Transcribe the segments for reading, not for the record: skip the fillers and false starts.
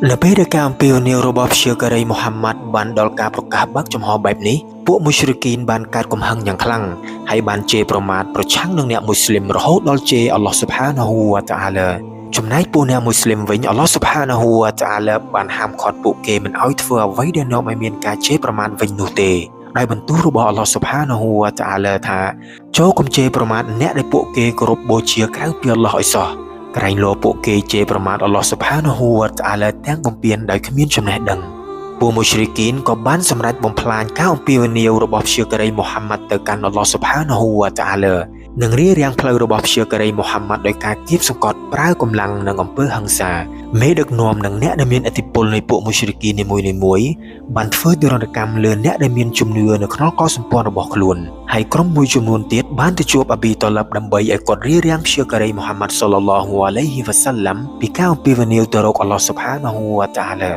នៅពេលដែលការអំពាវនាវរបស់ព្យាការីមូហាម៉ាត់បានដល់ការប្រកាសបើកចំហបែបនេះពួកមុស្រិគីនបានកើតកំហឹងយ៉ាងខ្លាំងហើយបានជេរប្រមាថប្រឆាំងនឹងអ្នកមូស្លីមរហូតដល់ជេរអល់ឡោះស៊ុបហានាហ៊ូវតាអាឡាចំណែកពួកអ្នកមូស្លីមវិញអល់ឡោះស៊ុបហានាហ៊ូវតាអាឡាបានហាមឃាត់ពួកគេមិនឲ្យធ្វើអ្វីដែលនាំឲ្យមានការជេរប្រមាថវិញនោះទេដោយបន្ទូលរបស់អល់ឡោះស៊ុបហានាហ៊ូវតាអាឡាថាចូលកុំជេរប្រមាថអ្នកដែលពួកគេគោរពបូជាក្រៅពីអល់ឡោះឲ្យសោះក្រែងលោពួកគេជេរប្រមាថអល់ឡោះស៊ុបហានាហ៊ូវតាអាឡាទាំងបំពេញដោយគ្មានចំណេះដឹងពួកមុស្រិគីនក៏បានសម្រេចបំផ្លាញការអំពាវនាវរបស់ព្យាការីមូហាម៉ាត់ទៅកាន់អល់ឡោះស៊ុបហានាហ៊ូវតាអាឡានិងរារាំងផ្លូវរបស់ព្យាការីមូហាម៉ាត់ដោយការគៀបសង្កត់ប្រើកម្លាំងនិងអំពើហិង្សាមេដឹកនាំនិងអ្នកដែលមានឥទ្ធិពលនៃពួកមុស្រិគីននីមួយៗបានធ្វើទរណកម្មលើអ្នកដែលមានជំនឿនៅក្នុងកុសសម្ព័ន្ធរបស់ខ្លួនហើយក្រុមមួយចំនួនទៀតបានទៅជួបអប៊ីតាឡិបដើម្បីឲ្យគាត់រារាំងព្យាការីមូហាម៉ាត់សល្លឡោះអាឡៃហ៊ីវ៉ាសាឡាំពីការអំពាវនាវទៅរកអល់ឡោះស៊ុបហានាហ៊ូវតាអាឡា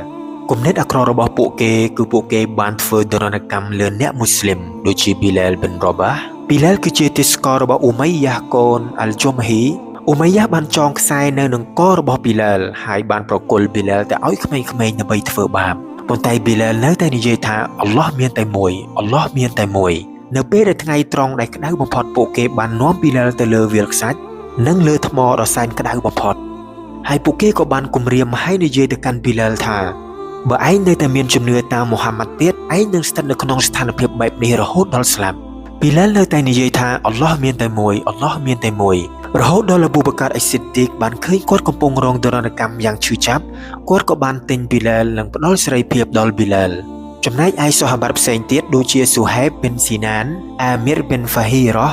គំនិតអាក្រក់របស់ពួកគេគឺពួកគេបានធ្វើទរណកម្មលើអ្នកមូស្លីមដូចជាប៊ីឡាលប៊ិនរ៉ាបាប៊ីឡាលគឺជាទិសកោរបស់អ៊ូម៉ៃយ៉ាកូនអាល់ជុមហ៊ីអ៊ូម៉ៃយ៉ាបានចងខ្សែនៅនឹងករបស់ប៊ីឡាលហើយបានប្រគល់ប៊ីឡាលទៅឲ្យក្មេងៗដើម្បីធ្វើបាបប៉ុន្តែប៊ីឡាលនៅតែនិយាយថាអល់ឡោះមានតែមួយអល់ឡោះមានតែមួយនៅពេលដែលថ្ងៃត្រង់ដែលក្តៅបំផុតពួកគេបាននាំប៊ីឡាលទៅលើវាលខ្សាច់និងលើថ្មដ៏សែនក្តៅបំផុតហើយពួកគេក៏បានគំរាមហើយនិយាយទៅកាន់ប៊ីឡាលថាបើឯងនៅតែមានជំនឿតាមមូហាម៉ាត់ទៀតឯងនឹងស្ថិតនៅក្នុងស្ថានភាពបែបនេះរហូតដល់ស្លាប់ប៊ីឡាលនៅតែនិយាយថាអល់ឡោះមានតែមួយអល់ឡោះមានតែមួយរហូតដល់អប៊ូបការអ៊ីស៊ីឌីកបានឃើញគាត់កំពុងរងទរណកម្មយ៉ាងឈឺចាប់គាត់ក៏បានទិញប៊ីឡាលនិងផ្ដល់សេរីភាពដល់ប៊ីឡាលចំណែកឯសូហាបាត់ផ្សេងទៀតដូចជាស៊ូហេបប៊ិនស៊ីណានអាមីរប៊ិនហ្វាហ៊ីរ៉ោះ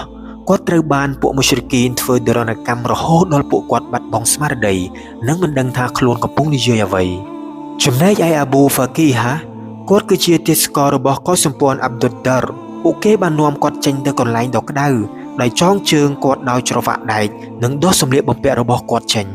គាត់ត្រូវបានពួកមុស្រិគីនធ្វើទរណកម្មរហូតដល់ពួកគាត់បាត់បង់ស្មារតីនិងមិនដឹងថាខ្លួនកំពុងនិយាយអ្វីចំណែកឯអាប៊ូហ្វាគីហាគាត់គឺជាទាសកររបស់កុសសម្ព័ន្ធអាប់ឌុលដារពួកគេបាននាំគាត់ចេញទៅកន្លែងដ៏ក្តៅដោយចងជើងគាត់ដោយច្រវាក់ដែកនិងដោះសម្លៀកបំពាក់របស់គាត់ចេញ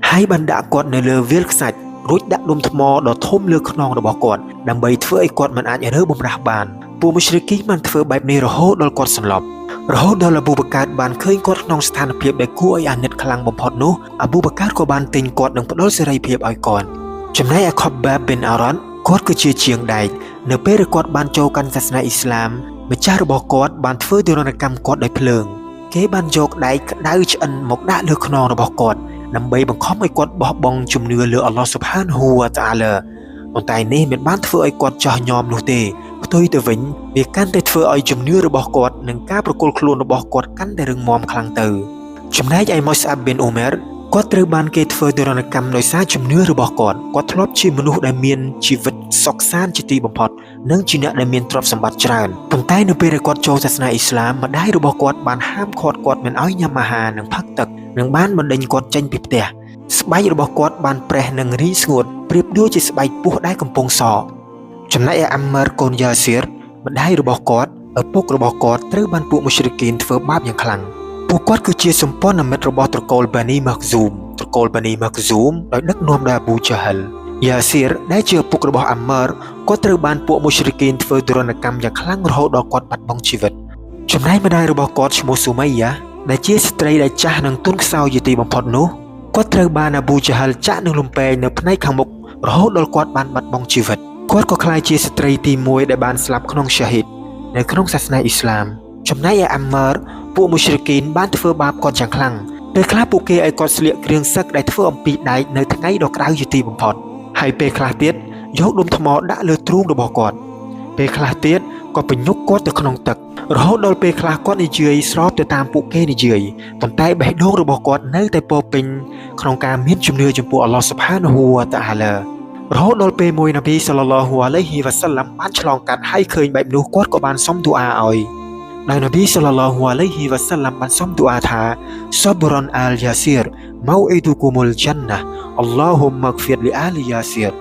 ហើយបានដាក់គាត់នៅលើវាលខ្សាច់រួចដាក់ដុំថ្មដ៏ធំលើខ្នងរបស់គាត់ដើម្បីធ្វើឲ្យគាត់មិនអាចរើបំរាស់បានពួកមុស្រិគីនបានធ្វើបែបនេះរហូតដល់គាត់សន្លប់រហូតដល់អប៊ូបការបានឃើញគាត់ក្នុងស្ថានភាពដែលគួរឲ្យអាណិតខ្លាំងបំផុតនោះអប៊ូបការក៏បានទិញគាត់និងផ្ដល់សេរីភាពឲ្យគាត់ចំណែកឯខបបាប៊ិនអារ៉ាន់គាត់គឺជាជាងដែកនៅពេលដែលគាត់បានចូលកាន់សាសនាអ៊ីស្លាមម្ចាស់របស់គាត់បានធ្វើទរណកម្មគាត់ដោយភ្លើងគេបានយកដែកក្តៅឆ្អិនមកដាក់លើខ្នងរបស់គាត់ដើម្បីបង្ខំឲ្យគាត់បោះបង់ជំនឿលើអល់ឡោះស៊ុបហានហ៊ូវតាអាឡាប៉ុន្តែនេះមិនបានធ្វើឲ្យគាត់ចោះញោមនោះទេផ្ទុយទៅវិញវាកាន់តែធ្វើឲ្យជំនឿរបស់គាត់និងការប្រគល់ខ្លួនរបស់គាត់កាន់តែរឹងមាំខ្លាំងទៅចំណែកឯម៉ូសអាប់ប៊ីនអ៊ូមែរគាត់ត្រូវបានគេធ្វើទរណកម្មដោយសារជំនឿរបស់គាត់ធ្លាប់ជាមនុស្សដែលមានជីវិតសុខសាន្តជាទីបំផុតនិងជាអ្នកដែលមានទ្រព្យសម្បត្តិច្រើនប៉ុន្តែនៅពេលដែលគាត់ចូលសាសនាអ៊ីស្លាមម្ដាយរបស់គាត់បានហាមឃាត់គាត់មិនឲ្យញ៉ាំអាហារនិងផឹកទឹកនិងបានបណ្ដេញគាត់ចេញពីផ្ទះស្បែករបស់គាត់បានប្រេះនិងរីងស្ងួតប្រៀបដូចជាស្បែកពស់ដែលកំពុងសចំណែកឯអាម៉ឺរកូនយ៉ាស៊ីរម្ដាយរបស់គាត់ឪពុករបស់គាត់ត្រូវបានពួកមុស្រិគីនធ្វើបាបយ៉ាងខ្លាំងពួកគាត់គឺជាសម្ព័ន្ធមិត្តរបស់ត្រកូលបានីម៉ាក់ហ្ស៊ូមដោយដឹកនាំដោយអាប៊ូជាហិលយ៉ាស៊ីរដែលជាឪពុករបស់អាម៉ឺរគាត់ត្រូវបានពួកមុស្រិគីនធ្វើទរណកម្មយ៉ាងខ្លាំងរហូតដល់គាត់បាត់បង់ជីវិតចំណែកម្ដាយរបស់គាត់ឈ្មោះស៊ូម៉ៃយ៉ាដែលជាស្ត្រីដែលចាស់និងទន់ខ្សោយជាទីបំផុតនោះគាត់ត្រូវបានអាប៊ូជាហិលចាក់នឹងលំពែងនៅផ្នែកខាងមុខរហូតដល់គាត់បានបាត់បង់ជីវិតគាត់ក៏ក្លាយជាស្ត្រីទី1ដែលបានស្លាប់ក្នុងឆាហ៊ីដនៅក្នុងសាសនាអ៊ីស្លាមចំណែកឯអាម៉ឺរពួកមុស្រិគីនបានធ្វើបាបគាត់យ៉ាងខ្លាំងពេលខ្លះពួកគេឲ្យគាត់ស្លៀកគ្រឿងសឹកដែលធ្វើអំពីដែកនៅថ្ងៃដ៏ក្តៅជាទីបំផុតហើយពេលខ្លះទៀតយកដុំថ្មដាក់លើទ្រូងរបស់គាត់ពេលខ្លះទៀតក៏បញ្ញុកគាត់ទៅក្នុងទឹករហូតដល់ពេលខ្លះគាត់និយាយស្របទៅតាមពួកគេនិយាយប៉ុន្តែបេះដូងរបស់គាត់នៅតែពោរពេញក្នុងការមានជំនឿចំពោះអល់ឡោះស៊ុបហានាហ៊ូវតាអាឡារហូតដល់ពេលមួយនប៊ីសល្លឡោះអាឡៃហ៊ីវ៉ាសាឡាំបានឆ្លងកាត់ហើយឃើញបែបនោះគាត់ក៏បានសុំទូអាឲ្យដោយនប៊ីសល្លឡោះអាឡៃហ៊ីវ៉ាសាឡាំបានសុំទូអាថាសបរនអាលយ៉ាស៊ីរម៉ៅអ៊ីឌូគុមុលជន្ណាអល់ឡោហ៊ុមម៉ាហ្វីរលីអាលយ៉ាស៊ីរ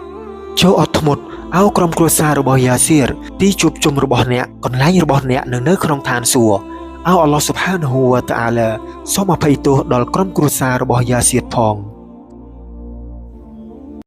ចូលអត់ធ្មត់អោក្រុមគ្រួសាររបស់យ៉ាស៊ីរទីជួបជុំរបស់អ្នកកន្លែងរបស់អ្នកនៅក្នុងឋានសួគ៌អោអល់ឡោះស៊ុបហានហ៊ូវតាអាឡាសូមអភ័យទោសដល់ក្រុមគ្រួសាររបស់យ៉ាស៊ីរផង